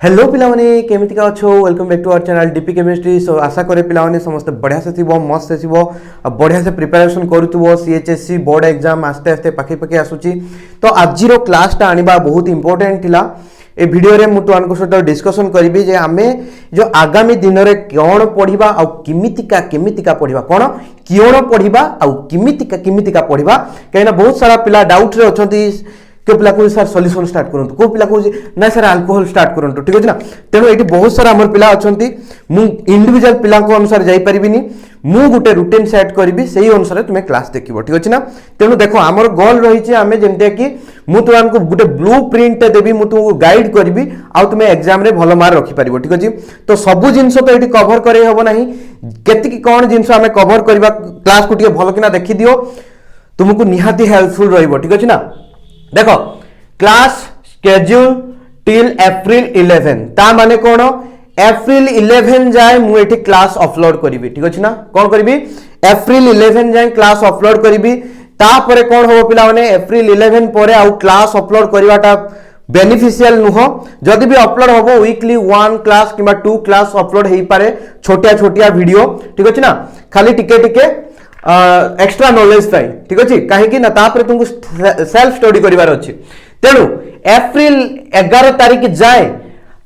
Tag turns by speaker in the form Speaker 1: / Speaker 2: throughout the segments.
Speaker 1: Hello पिलाने केमिति का अच्छो welcome back to our channel DP chemistry. So आशा करे पिलाने समस्त बढ़िया से थी मस्त से बढ़िया से प्रिपरेशन करूथबो सीएचएससी बोर्ड एग्जाम आस्ते आस्ते पाखे पाखे आसुची। तो आजिरो क्लासटा आनिबा बहुत इंपोर्टेंट थिला। ए वीडियो रे मु तुमको सहित डिस्कशन करिबी जे आमे जो आगामी दिन रे कोन पढिबा आ केमितिका पढिबा कोन कियोन पढिबा आ केमितिका पढिबा कहिना बहुत सारा पिला डाउट रे अछंती के पिला को सर सॉल्यूशन स्टार्ट करंतु को पिला को ना सर अल्कोहल स्टार्ट करंतु ठीक अछि ना। तेनो एठी बहुत सारा हमर पिला अछंती मु इंडिविजुअल पिला को अनुसार जाई परिबिनी मु गुटे रूटीन सेट करबी सेही अनुसार तुमे क्लास देखिबो ठीक अछि ना। तेनो देखो हमर गोल रही छै हमें जेंते कि मु तुमको गुटे ब्लूप्रिंट देबी मु तुमको गाइड करबी आ तुमे एग्जाम रे भलो मार्क रखि परिबो ठीक अछि। तो सब जिंस तो एठी कवर करे हबो नाही केति कोन जिंस हमें कवर करबा क्लास को टिके भलो किना देखि दियो तुमको निहाती हेल्पफुल रहइबो ठीक अछि ना। देखो क्लास स्केड्यूल टिल एप्रिल 11 ता माने कोन एप्रिल 11 जाए मु एठी क्लास अपलोड करिवि ठीक अछि ना। कोन करिवि एप्रिल 11 जाए क्लास अपलोड करिवि ता परे कोन हो पिला माने एप्रिल 11 परे आउ क्लास अपलोड करिवाटा बेनिफिशियल नुह जदि भी अपलोड होबो वीकली 1 क्लास किबा 2 क्लास अपलोड हेई पारे छोटिया छोटिया वीडियो ठीक अछि ना। खाली टिके टिके एक्स्ट्रा नॉलेज पाई ठीक अछि काहे कि ना तापर तुमको सेल्फ स्टडी करिवार अछि। तेनु एप्रिल 11 तारिख जाए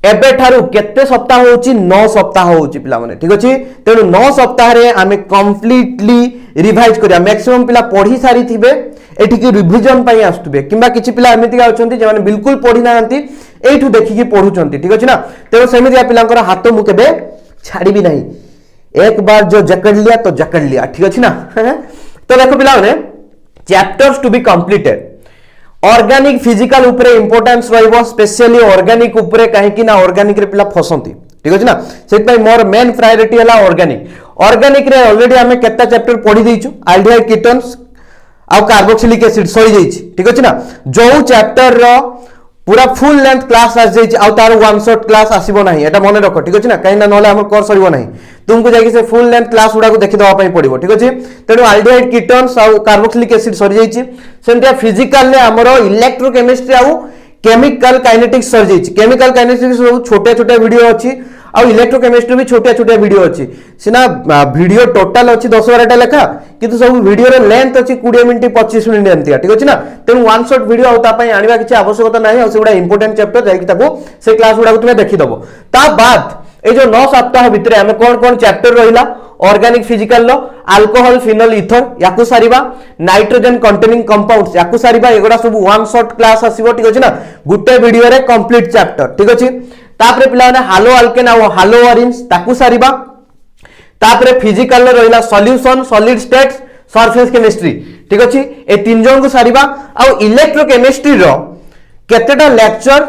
Speaker 1: एबे ठारू केते सप्ताह होउची 9 सप्ताह होउची पिला माने ठीक अछि। तेनु 9 सप्ताह रे आमे कंप्लीटली रिवाइज करिया मैक्सिमम पिला पढी सारी थिबे एठी कि रिवीजन पई आस्तुबे किबा किछि पिला एमिति का अछंती जे माने बिल्कुल पढी नांती एठू देखि कि पढुचंती ठीक अछि ना। तेनु सेमितिया पिलांकर हाथ मु केबे छाड़ी भी नहीं एक बार जो जकड़ लिया तो जकड़ लिया ठीक अछि ना। तो देखो पिला माने chapters to be completed organic physical ऊपर इंपोर्टेंस रहइबो स्पेशली ऑर्गेनिक ऊपर काहे कि ना ऑर्गेनिक रे पिला फसंती ठीक अछि ना। सेत पई मोर मेन प्रायोरिटी हला ऑर्गेनिक रे ऑलरेडी हमें केता चैप्टर पढी दैछु एल्डिहाइड कीटोन्स आ कार्बोक्सिलिक एसिड सही जाइछि ठीक अछि ना। जो चैप्टर रो पूरा फुल लेंथ क्लास आस जाइछि आ तार वन शॉट क्लास आसीबो नाही एटा मने रखो ठीक अछि ना। काहे ना नले हमर कोर्स सरीबो नाही तुमको जाके से फुल लेंथ क्लास उडा को देखि दवा पई पड़िबो ठीक अछि। तेनु एल्डिहाइड कीटोन्स आ कार्बोक्सिलिक एसिड सरी जाइछि सेंतिया फिजिकल ले हमरो इलेक्ट्रोकेमिस्ट्री आ केमिकल काइनेटिक्स सरी जाइछि। केमिकल काइनेटिक्स सब छोटे छोटे वीडियो अछि आ इलेक्ट्रोकेमिस्ट्री भी छोटे छोटे वीडियो अछि सिना वीडियो टोटल अछि 10-12 टा लेखा किंतु सब वीडियो रे लेंथ अछि 20 मिनिट 25 मिनिट एंतिया ठीक अछि ना। तेनु वन शॉट वीडियो आ ता पई आनिबा किछि आवश्यकता नाही आ सेगुडा इंपोर्टेंट चैप्टर जाई कि ताको से क्लास उडा को तुमे देखि दबो। ता बाद ए जो 9 सप्ताह भितरे हमें कोन कोन चैप्टर रहिला ऑर्गेनिक फिजिकल लो अल्कोहल फिनोल ईथर याकु सारिबा नाइट्रोजन कंटेनिंग कंपाउंड्स याकु सारिबा एगुडा सब वन शॉट क्लास आसीबो ठीक अछि ना गुटे वीडियो रे कंप्लीट चैप्टर ठीक अछि। तापरे पिला माने हालो अल्केन आ हालो अरिन्स ताकु सारिबा तापरे फिजिकल रे रहिला solution solid states surface chemistry ठीक अछि ए तीन जन को सारिबा आ इलेक्ट्रोकेमिस्ट्री रो केतेटा लेक्चर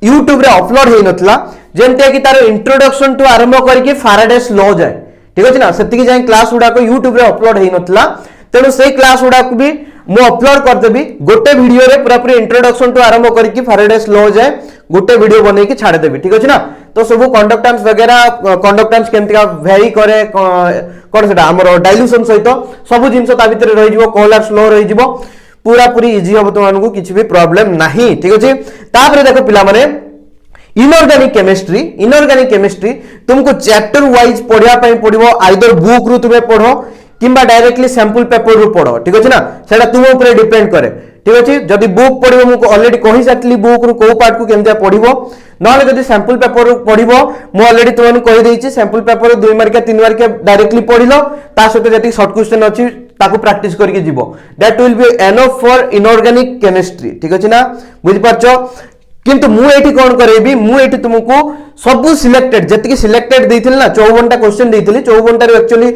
Speaker 1: YouTube रे अपलोड हेइ नथला जेंते कि तार इंट्रोडक्शन टू आरंभ करके फैराडेस लॉ जाय ठीक अछि ना। सेति कि जाय क्लास उडा को YouTube रे अपलोड हेइ नथला तेनु से क्लास उडा को भी मु अपलोड कर देबी गोटे वीडियो रे पूरा पूरी इंट्रोडक्शन टू आरंभ करके फैराडेस लॉ जाय गोटे वीडियो बनै कि छाड़ देबी ठीक अछि ना। तो सब कंडक्टेंस वगैरह कंडक्टेंस केमति का वेरी करे कोन सेटा हमर डाइल्यूशन सहित सब जिंस ता भीतर रहि जिवो कोलर स्लो रहि जिवो पूरा पूरी इजी हो तो मानकु किछि भी प्रॉब्लम नाही ठीक अछि। तापरे देखो पिला माने इनऑर्गेनिक केमिस्ट्री तुमको चैप्टर वाइज पढिया पई पडिबो आइदर बुक रु तुमे पढो किंबा डायरेक्टली सैंपल पेपर रु पढो ठीक अछि ना। सेटा तुम ऊपर डिपेंड करे ठीक अछि। जदि बुक पढिबो मु ऑलरेडी कहि सातली बुक रु को पार्ट को केमते पढिबो नले जदि सैंपल पेपर रु पढिबो मु ऑलरेडी तुमन कहि दैछि sample paper 2 mark 3 mark directly पढिलो ता सहित जति शॉर्ट क्वेश्चन अछि ताको प्रैक्टिस करके जीवो that will be enough for inorganic chemistry ठीक अछि ना बुझि पाछो। किंतु मु एठी कोन करेबी मु एठी तुमको सब सिलेक्टेड जति सिलेक्टेड देथिल ना 54 टा क्वेश्चन देथिली 54 टा एक्चुअली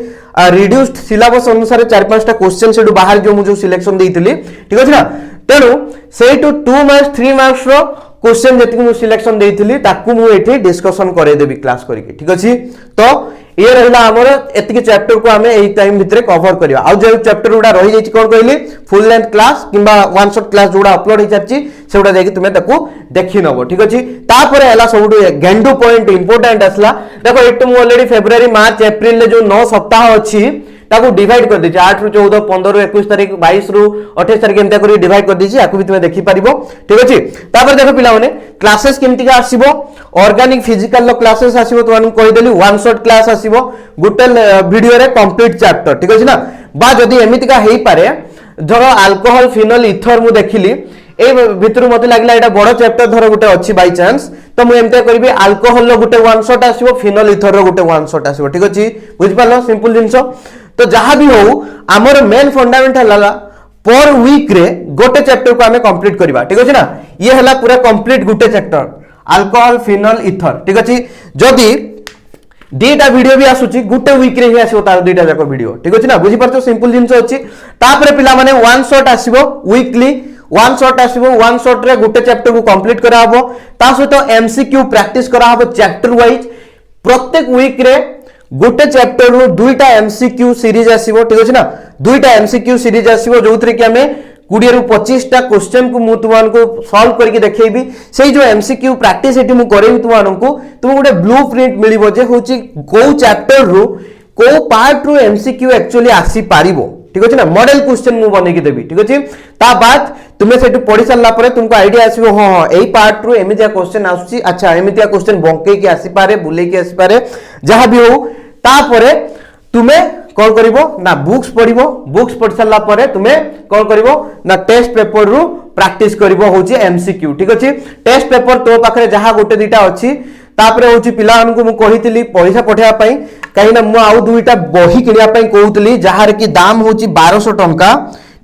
Speaker 1: रिड्यूस्ड सिलेबस अनुसार 4-5 टा क्वेश्चन सेडु बाहर जो मु जो सिलेक्शन देथिली ठीक अछि ना। तेनु सेई टू 2 मार्क्स 3 मार्क्स रो क्वेश्चन जति मु सिलेक्शन देथिली ताकू मु एठी डिस्कशन करे देबी क्लास करके ठीक अछि। तो ये रहला हमर एतिके चैप्टर को हमें एई टाइम भितरे कवर करिया आ जो चैप्टर उडा रहि जाइछि कोन कहली फुल लेंथ क्लास किबा वन शॉट क्लास जोडा अपलोड हि जाछि सेउडा जाई कि तुमे ताकू देखि नबो ठीक अछि। तापरे हला सबडु गेंडू पॉइंट इंपोर्टेंट असला देखो एटु मु ऑलरेडी फेब्रुअरी मार्च अप्रैल ले जो 9 सप्ताह अछि ताको डिवाइड कर देछि 8 रु 14 15 रु 21 तारिख 22 रु 28 तारिख एंता करी डिवाइड कर देछि याकू भी तुमे देखि परिबो ठीक अछि तापर देखो पिला माने क्लासेस केमति का आसीबो ऑर्गेनिक फिजिकल लो क्लासेस आसीबो तुम कहि देली वन शॉट क्लास आसीबो गुटे वीडियो रे कंप्लीट चैप्टर ठीक अछि ना बा जदी एमिति का हेई पारे धरो अल्कोहल फिनोल इथर मु देखिली ए भितर मते लागला एटा बड़ चैप्टर धरो गुटे अछि बाय चांस तो मु एमते करबी अल्कोहल लो गुटे वन शॉट आसीबो फिनोल इथर रो गुटे वन शॉट आसीबो ठीक अछि बुझि पालो सिंपल जिंसो तो जहां भी हो हमर मेन फंडामेंटल हला पर वीक रे गोटे चैप्टर को हमें कंप्लीट करबा ठीक अछि ना ये हला पूरा कंप्लीट गुटे चैप्टर अल्कोहल फिनोल इथर ठीक अछि जदी दीटा वीडियो भी आसुची गुटे वीक रे ही आसीबो तार दीटा जाको वीडियो ठीक अछि ना बुझि परछो सिंपल जिंस अछि तापरे पिला माने वन शॉट आसीबो वीकली वन शॉट आसीबो वन शॉट रे गुटे चैप्टर को कंप्लीट करा हबो ता सहित एमसीक्यू प्रैक्टिस करा हबो चैप्टर वाइज प्रत्येक वीक रे गुटे चैप्टर रो दुईटा एमसीक्यू सीरीज आसीबो ठीक अछि ना दुईटा एमसीक्यू सीरीज आसीबो जोथरे कि हमें 20 रु 25 टा क्वेश्चन को मु तुमान को सॉल्व करके देखैबी सेही जो एमसीक्यू प्रैक्टिस एटी मु करेबी तुमान को तुम गुटे ब्लूप्रिंट मिलिबो जे होची को चैप्टर रो को पार्ट रो एमसीक्यू एक्चुअली आसी पारिबो ठीक अछि ना मॉडल क्वेश्चन मु बनै के देबी ठीक अछि ता बाद तुमे सेटु पढि सल्ला परे तुमको आईडिया आसीबो हां हां एई पार्ट रो एमितिया क्वेश्चन आसुची अच्छा एमितिया क्वेश्चन बंके के आसी पारे बुले के आसी पारे जहां भी हो ता परे तुमे कौन करिवो ना बुक्स पढिवो बुक्स पढि सल्ला परे तुमे कौन करिवो ना टेस्ट पेपर रो प्रैक्टिस करिवो होची एमसीक्यू ठीक अछि टेस्ट पेपर तो पाखरे जहां गोटे दिटा अछि तापरे होची पिला अनको मु कहितली पैसा पठेया पई काईना मु आउ दुईटा बही किनिया पई कहउतली जहार की दाम होची 1200 टंका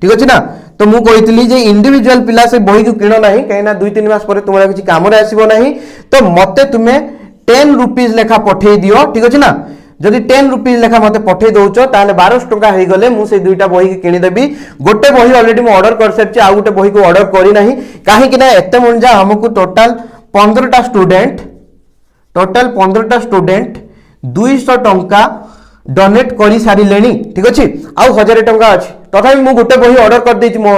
Speaker 1: ठीक अछि ना तो मु कहितली जे इंडिविजुअल पिला से बही को किनो नाही काईना 2-3 मास परे तुमरा किछि काम रे आसीबो नाही तो मते तुमे 10 रुपीस लेखा पठेई दियो ठीक अछि ना जदि 10 रुपीस लेखा मते पठेई दउचो ताले 1200 टंका हेई गले मु से दुईटा बही के किनि देबी गोटे बही ऑलरेडी मु ऑर्डर कर सरछि आ गोटे बही को ऑर्डर करी नाही काहे कि ना एते मुंजा हमकु टोटल 15 टा स्टूडेंट 200 टंका डोनेट करी सारी लेनी ठीक अछि आ 1000 टंका अछि तथापि मु गोटे बही ऑर्डर कर देछि मो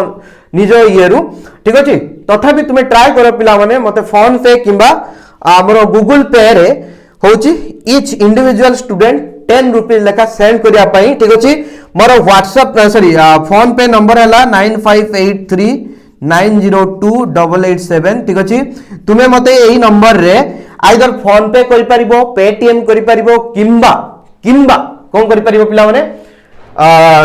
Speaker 1: निजो इयरु ठीक अछि तथापि तुमे ट्राई करो पिला माने मते फोन पे किबा हमरो गूगल पे रे होची ईच इंडिविजुअल स्टूडेंट 10 रुपीस लेखा सेंड करिया पई ठीक अछि मोर व्हाट्सएप सॉरी फोन पे नंबर हला 9583902887 ठीक अछि तुमे मते एही नंबर रे आइदर फोन पे करि परिबो पेटीएम करि परिबो किंबा कोन करि परिबो पिला माने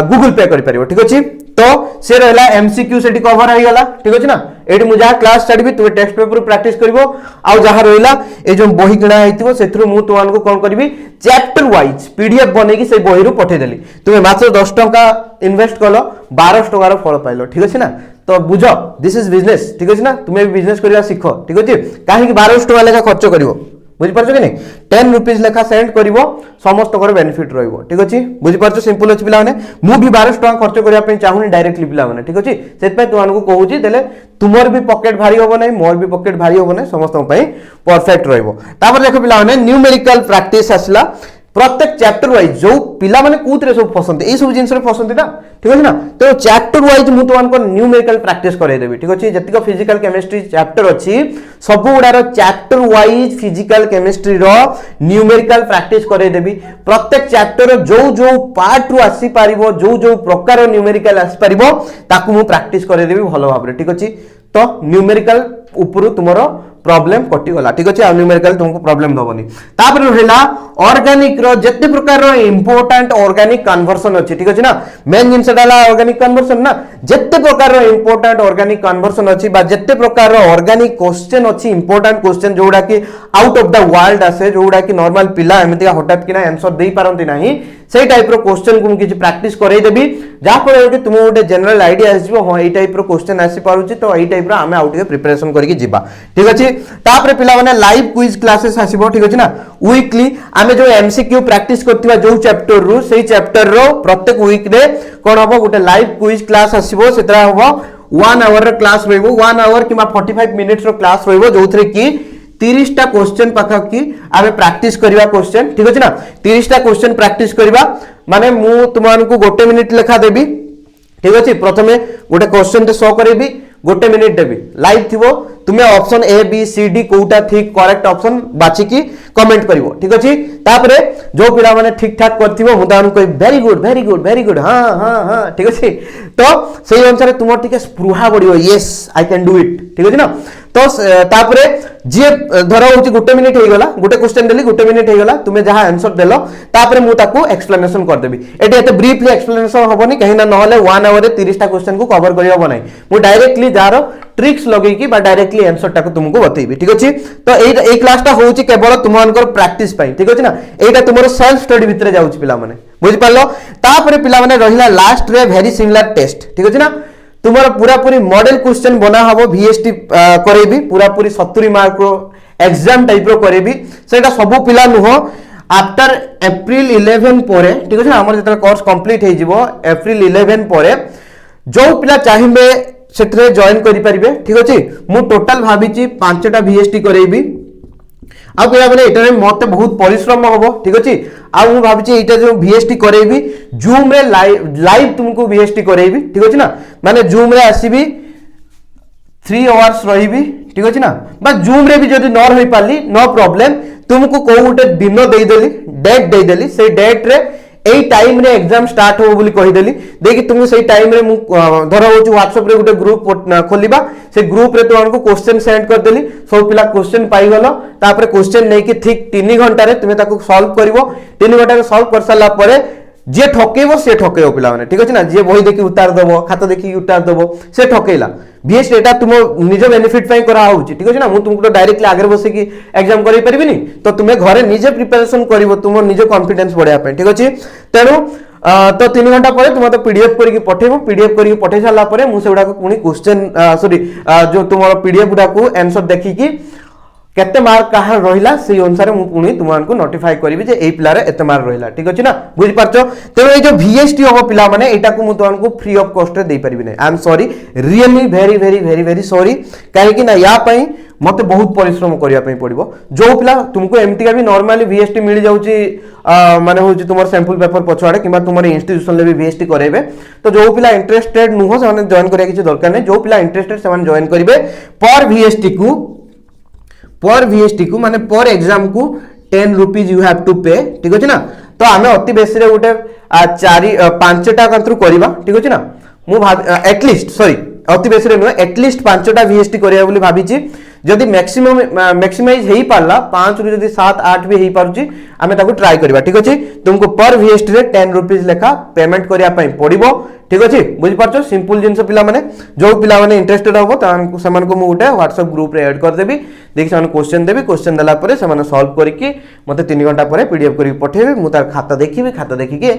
Speaker 1: गूगल पे करि परिबो ठीक अछि तो से रहला एमसीक्यू सेठी कवर हो गला ठीक अछि ना एठी मु जहा क्लास छाडबी तुमे टेस्ट पेपर प्रैक्टिस करबो आ जहा रहला ए जो बही किणा हेतिबो सेथरु मु तुमान को कोन करबी चैप्टर वाइज पीडीएफ बने की से बही रु पठे देली तुमे मात्र 10 टंका इन्वेस्ट कलो 1200 टंका रो फल पाइलो ठीक अछि ना तो बुझो दिस इज बिजनेस ठीक अछि ना तुमे भी बिजनेस करिया सिखो ठीक अछि काहे कि 1200 टंका लेखा खर्च करिवो बुझि परछो कि नहीं 10 रुपीस लेखा सेंड करिवो समस्त कर बेनिफिट रहइबो ठीक अछि बुझि परछो सिंपल अछि पिला माने मु भी 1200 टंका खर्च करिया पे चाहुनी डायरेक्टली पिला माने ठीक अछि सेत पे तुमान को कहूची देले तुमर भी पॉकेट भारी होबो नै मोर भी पॉकेट भारी होबो नै समस्त पई परफेक्ट रहइबो तापर देखो पिला माने न्यूमेरिकल प्रैक्टिस आसला प्रत्येक चैप्टर वाइज जो पिला माने कूतरे सब पसंद ए सब जिंस रे पसंद ना ठीक अछि ना तो चैप्टर वाइज मु तुमान को न्यूमेरिकल प्रैक्टिस करे देबी ठीक अछि जतिको फिजिकल केमिस्ट्री चैप्टर अछि सब गुडारो चैप्टर वाइज फिजिकल केमिस्ट्री रो न्यूमेरिकल प्रैक्टिस करे देबी प्रत्येक चैप्टर जो जो पार्ट रु आसी पारिबो जो जो प्रकार न्यूमेरिकल आसी पारिबो ताकू मु प्रैक्टिस करे देबी भलो भाबरे ठीक अछि तो न्यूमेरिकल ऊपर तुमरो प्रॉब्लम कटि गला ठीक अछि आ न्यूमेरिकल तुमको प्रॉब्लम दबनी तापर रहला ऑर्गेनिक रो जत्ते प्रकार रो इंपोर्टेंट ऑर्गेनिक कन्वर्सन अछि ठीक अछि ना मेन जिंस डाला ऑर्गेनिक कन्वर्सन ना जत्ते प्रकार रो इंपोर्टेंट ऑर्गेनिक कन्वर्सन अछि बा जत्ते प्रकार रो ऑर्गेनिक क्वेश्चन अछि इंपोर्टेंट क्वेश्चन जोडा कि आउट ऑफ द वर्ल्ड आसे जोडा कि नॉर्मल पिला एमिति हठात कि ना आंसर देई पारंती नाही सेही टाइप रो क्वेश्चन को किछि प्रैक्टिस करई देबी जा पर कि तुम गोटे जनरल आईडिया आसीबो हां एई टाइप रो क्वेश्चन आसी पारुची तो एई टाइप रो हमें आउट के प्रिपरेशन करके जिबा ठीक अछि तापर पिला माने लाइव क्विज क्लासेस आसीबो ठीक अछि ना वीकली हमें जो एमसीक्यू प्रैक्टिस करथिबा जो चैप्टर रो सेही चैप्टर रो प्रत्येक वीक रे कोन हबो गोटे लाइव क्विज क्लास आसीबो सेतरा हबो 1 आवर रो क्लास रहइबो 1 आवर किमा 45 मिनिट्स रो क्लास रहइबो जोथरे की 30 टा क्वेश्चन पाखा की आमे प्रैक्टिस करबा क्वेश्चन ठीक अछि ना 30 टा क्वेश्चन प्रैक्टिस करबा माने मु तुमान को गोटे मिनिट लेखा देबी ठीक अछि प्रथमे गोटे क्वेश्चन ते शो करबी गोटे मिनिट देबी लाइव थिबो तुमे option A B C D कोटा ठीक करेक्ट ऑप्शन बाची की कमेंट करिवो ठीक अछि तापरे जो पिला माने ठीक ठाक करथिबो मु तान कोइ very good very good very good हां हां हां ठीक अछि तो सेही अनुसार तुम टिके स्पृहा बढ़ियो yes I can do it ठीक अछि ना तो तापरे जे धर होची गुटे मिनिट हे गला गुटे क्वेश्चन देली गुटे मिनिट हे गला तुमे जहा आंसर देलो तापरे मु ताकू एक्सप्लेनेशन कर देबी एटे एते ब्रीफली एक्सप्लेनेशन होबनी कहीं ना नहले 1 आवर रे 30 टा क्वेश्चन को कवर करि होबो नै मु डायरेक्टली जार ट्रिक्स लगै की बा डायरेक्टली आंसर टाको तुमको बतैबी ठीक अछि तो एई क्लास टा होची केवल तुमनकर प्रैक्टिस पई ठीक अछि ना एटा तुमरो सेल्फ स्टडी भितरे जाउची पिला माने बुझि पालो तापरे पिला माने रहिला लास्ट रे वेरी सिमिलर टेस्ट ठीक अछि ना तुम्हारा पूरा पूरी मॉडल क्वेश्चन बना हबो वीएसटी करेबी पूरा पूरी 70 मार्क रो एग्जाम टाइप रो करेबी सेटा सब पिला नुहो आफ्टर अप्रैल 11 परे ठीक अछि हमर जतरा कोर्स कंप्लीट हे जिवो अप्रैल 11 परे जो पिला चाहिबे सेटरे जॉइन करि परिबे ठीक अछि मु टोटल भाबिची 5टा वीएसटी करेबी आ पिला माने एटारे मते बहुत परिश्रम होबो ठीक अछि आ मु भाबिची एटा जो वीएसटी करेबी जूम रे लाइव तुमको वीएसटी करेबी ठीक अछि ना माने जूम रे आसीबी 3 आवर्स रहिबी ठीक अछि ना बा जूम रे भी जदी न रहि पाली नो प्रॉब्लम तुमको को गुटे दिन देई देली डेट देई देली से डेट रे एई टाइम रे एग्जाम स्टार्ट हो बोली कहि देली देखि तुम सेई टाइम रे मु धर होची WhatsApp रे गुटे ग्रुप खोलिबा से ग्रुप रे तुमको क्वेश्चन सेंड कर देली सब पिला क्वेश्चन पाई गलो तापर क्वेश्चन नै कि ठीक 3 घंटा रे तुमे ताको सॉल्व करिवो 3 घंटा रे सॉल्व कर साला परे जे ठकेबो से ठकेबो पिला माने ठीक अछि ना जे बही देखि उतार दबो खाता देखि उतार दबो से ठकेला बीएस एटा तुम निज बेनिफिट पई करा होउची ठीक अछि ना मु तुमको डायरेक्टली आगे बसे की एग्जाम करि परिबिनी तो तुमे घरे निजे प्रिपरेशन करिवो तुम निजे कॉन्फिडेंस बढ़िया पई ठीक अछि तेनु तो 3 घंटा परे तुम तो पीडीएफ करके पठेबो पीडीएफ करके पठे साला परे मु सेउडा को पुनी क्वेश्चन सॉरी जो तुमरो पीडीएफ गुडा को आंसर देखि की केते मार्क कहा रहिला से अनुसार मु पुनी तुमन को नोटिफाई करिवि जे एई पिलारे एते मार्क रहिला ठीक अछि ना बुझि पारछो तेनो ए जो वीएसटी हो पिला माने एटा को मु तुमन को फ्री ऑफ कॉस्ट रे देई परिबि नै I am sorry really very very very very sorry काहे कि ना या पई मते बहुत परिश्रम करिया पई पड़िबो जो पिला तुमको एमटी का भी नॉर्मली वीएसटी मिल जाउची माने होची तुमर सैंपल पेपर पछवाडे किबा तुमर इंस्टीट्यूशन ले भी वीएसटी करेबे तो जो पिला इंटरेस्टेड नुहो से माने जॉइन करिया किछ दरकार नै जो पिला इंटरेस्टेड से माने जॉइन करिवे पर वीएसटी को माने पर एग्जाम को 10 रुपीज यू हैव टू पे ठीक अछि ना तो आमे अति बेसी रे उठे 5टा कंत्रु करिबा ठीक अछि ना मु एटलीस्ट सॉरी अति बेसी रे नो एटलीस्ट 5टा वीएसटी करिया बोली भाबिची जदि मैक्सिमाइज हेई पारला 5 रु जदि 7 8 भी हेई पारुची आमे ताको ट्राई करबा ठीक अछि तुमको पर वीएसटी रे 10 रुपीज लेखा पेमेंट करिया पई पड़िबो ठीक अछि बुझि पारछो सिंपल जिंस पिला माने जो पिला माने इंटरेस्टेड होबो तानको समान को मु उठे WhatsApp ग्रुप रे ऐड कर देबी देखि समान क्वेश्चन देबी क्वेश्चन देला परे समान सॉल्व करके मते 3 घंटा परे पीडीएफ करी पठेबे मु तार खाता देखिबी खाता देखि के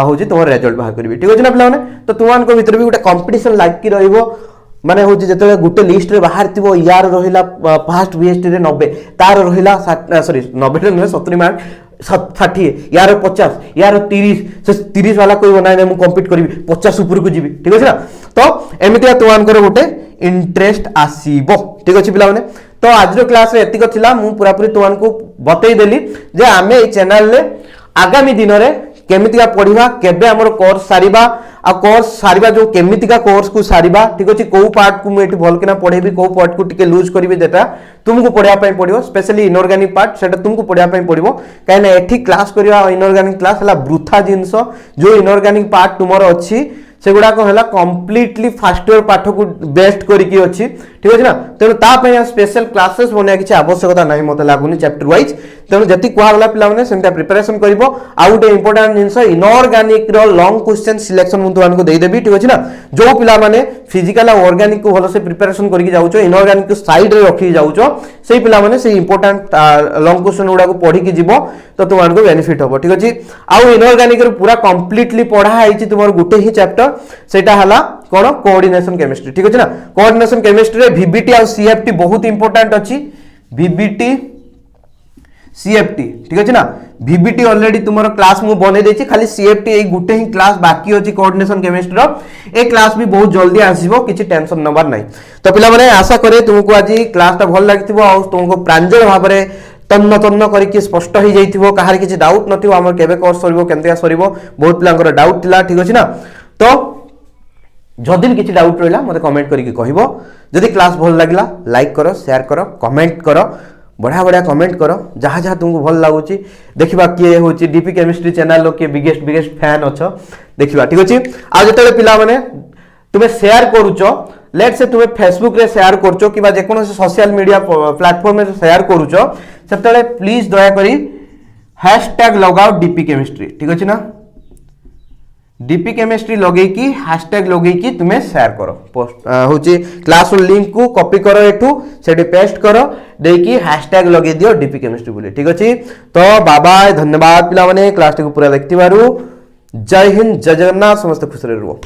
Speaker 1: होजी तोर रिजल्ट बाहर करबी ठीक अछि ना पिला माने तो तुमान को भीतर भी उठे कंपटीशन लाग की रहइबो माने होची जतले गुटे लिस्ट रे बाहर थिबो यार रहिला फर्स्ट वीएसटी रे 90 तार रहिला सॉरी 90 रे 70 मार्क 60 यार 50 यार 30 से 30 वाला कोई बनाय नै मु कंप्लीट करबी 50 ऊपर को जीबी ठीक अछि ना तो एमितिया तुमान करे गुटे इंटरेस्ट आसीबो ठीक अछि पिला माने तो आज रो क्लास रे एतिक थिला मु पूरा पूरी तुमान को बतै देली जे आमे ए चैनल रे आगामी दिन रे केमितिका पढिबा केबे हमर कोर्स सारिबा आ कोर्स सारिबा जो केमितिका कोर्स को सारिबा ठीक अछि को पार्ट को मु एठी भल केना पढेबी को पार्ट को टिके लूज करबी देटा तुमको पढिया पई पडियो स्पेशली इनऑर्गेनिक पार्ट सेटा तुमको पढिया पई पडिबो काहे ना एठी क्लास करिया इनऑर्गेनिक क्लास हला ब्रुथा जिंस जो इनऑर्गेनिक पार्ट तुमरो अछि सेगुडा को हला कंप्लीटली फास्ट ईयर पाठ को बेस्ट करिकी अछि ठीक अछि ना तेनु ता पय स्पेशल क्लासेस बने किछि आवश्यकता नाही मते लागुनी चैप्टर वाइज तेनु जति कोहा वाला पिला माने सेंटा प्रिपरेशन करिवो आउट इंपोर्टेंट जिंस इनऑर्गेनिक रो लॉन्ग क्वेश्चन सिलेक्शन मु तुमान को देई देबी ठीक अछि ना जो पिला माने फिजिकल और ऑर्गेनिक को भलो से प्रिपरेशन करिकी जाउचो इनऑर्गेनिक को साइड रे रखी जाउचो सेही पिला माने सेही इंपोर्टेंट लॉन्ग क्वेश्चन उडा को पढी की जिवो तो तुमान को बेनिफिट होबो ठीक अछि आउ इनऑर्गेनिक रो पूरा कंप्लीटली पढा आइछि तुमार गुटे ही चैप्टर सेटा हला कोन कोऑर्डिनेशन केमिस्ट्री ठीक अछि ना कोऑर्डिनेशन केमिस्ट्री रे वीबीटी और सीएफटी बहुत इंपोर्टेंट अछि वीबीटी सीएफटी ठीक अछि ना वीबीटी ऑलरेडी तुमरो क्लास मु बने देछि खाली सीएफटी ए गुटे ही क्लास बाकी अछि कोऑर्डिनेशन केमिस्ट्री रो ए क्लास भी बहुत जल्दी आसीबो किछि टेंशन नबार नै तो पिला माने आशा करे तुमको आज क्लास ता भल लागिथिबो और तुमको प्रांजल भाबरे तन्न तन्न करके स्पष्ट हो जाइथिबो कहार किछि डाउट नथिबो हमर केबे कोर्स सरिबो केनतिया सरिबो बहुत पिलांकर डाउट थिला ठीक अछि ना तो जदि किछि डाउट रहिला मते कमेंट करके कहिबो जदि क्लास भल लागला लाइक करो शेयर करो कमेंट करो बढ़िया बढ़िया कमेंट कर जहाँ जहाँ तुमको भल लगुच देखा किए हूँ डीपी केमिस्ट्री चैनल किए बिगेस्ट बिगेस्ट फैन अच्छ देखा ठीक अच्छे आज जो पिला माने तुम्हें शेयर करुच लेट से तुम्हें फेसबुक रे शेयर करुच कि जेकोसी सोशल मीडिया प्लेटफॉर्म में शेयर करुच से प्लीज दयाकोरी हैशटैग लगाओ डीपी केमिस्ट्री ठीक अच्छे ना डीपी केमिस्ट्री लगे कि हैशटैग लगे कि तुम्हें शेयर करो पोस्ट होची क्लास लिंक को कॉपी करो एठू सेठी पेस्ट करो देकी हैशटैग लगे दियो डीपी केमिस्ट्री बोली ठीक अछि तो बाय बाय धन्यवाद पिला माने क्लास को पूरा देखतिबारु जय हिंद जय जगन्नाथ समस्त खुश रहो।